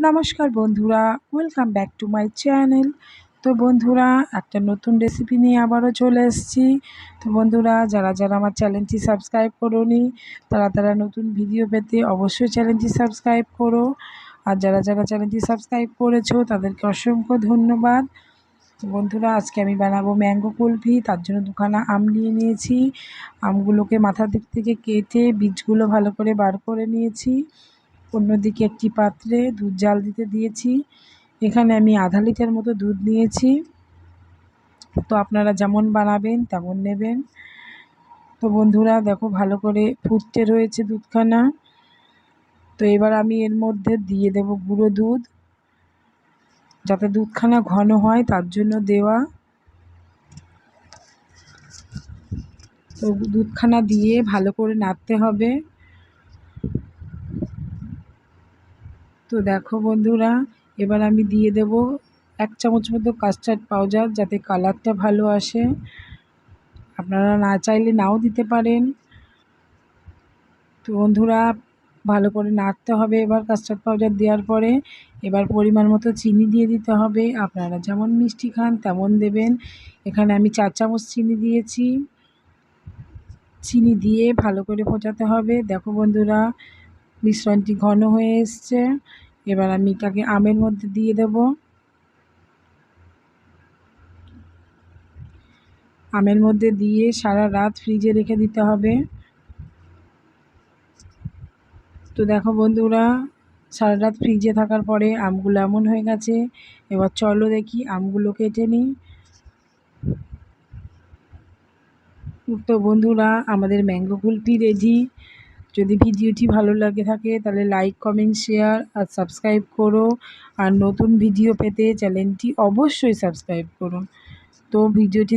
নমস্কার বন্ধুরা, welcome back to my channel. তো বন্ধুরা, একটা নতুন রেসিপি নিয়ে আবারও চলে এসেছি। তো বন্ধুরা, যারা যারা আমার চ্যানেলটি সাবস্ক্রাইব করোনি তারা নতুন ভিডিও পেতে অবশ্যই চ্যানেলটি সাবস্ক্রাইব করো। আর যারা যারা চ্যানেলটি সাবস্ক্রাইব করেছো তাদেরকে অসংখ্য ধন্যবাদ। তো বন্ধুরা, আজকে আমি বানাবো ম্যাঙ্গো কুলফি। তার জন্য দুখানা আম নিয়ে নিয়েছি। আমগুলোকে মাথার দিক থেকে কেটে বীজগুলো ভালো করে বার করে নিয়েছি। অন্যদিকে একটি পাত্রে দুধ জাল দিতে দিয়েছি। এখানে আমি আধা লিটার মতো দুধ নিয়েছি। তো আপনারা যেমন বানাবেন তেমন নেবেন। তো বন্ধুরা দেখো, ভালো করে ফুটতে রয়েছে দুধখানা। তো এবার আমি এর মধ্যে দিয়ে দেব গুঁড়ো দুধ, যাতে দুধখানা ঘন হয় তার জন্য দেওয়া। তো দুধখানা দিয়ে ভালো করে নাড়তে হবে। তো দেখো বন্ধুরা, এবার আমি দিয়ে দেব 1 চামচ মতো কাস্টার্ড পাউডার, যাতে কালারটা ভালো আসে। আপনারা না চাইলে নাও দিতে পারেন। তো বন্ধুরা, ভালো করে নাড়তে হবে। এবার কাস্টার্ড পাউডার দেওয়ার পরে এবার পরিমাণ মতো চিনি দিয়ে দিতে হবে। আপনারা যেমন মিষ্টি খান তেমন দেবেন। এখানে আমি 4 চামচ চিনি দিয়েছি। চিনি দিয়ে ভালো করে ফোটাতে হবে। দেখো বন্ধুরা, মিশ্রণটি ঘন হয়ে এসছে। এবার আমি এটাকে আমের মধ্যে দিয়ে দেব। আমের মধ্যে দিয়ে সারা রাত ফ্রিজে রেখে দিতে হবে। তো দেখো বন্ধুরা, সারা রাত ফ্রিজে থাকার পরে আমগুলো এমন হয়ে গেছে। এবার চলো দেখি আমগুলো কেটে নিই। তো বন্ধুরা, আমাদের ম্যাঙ্গো কুলফি রেডি। যদি ভিডিওটি ভালো লাগে থাকে তাহলে লাইক, কমেন্ট, শেয়ার আর সাবস্ক্রাইব করো। আর নতুন ভিডিও পেতে চ্যানেলটি অবশ্যই সাবস্ক্রাইব করো। তো ভিডিওটি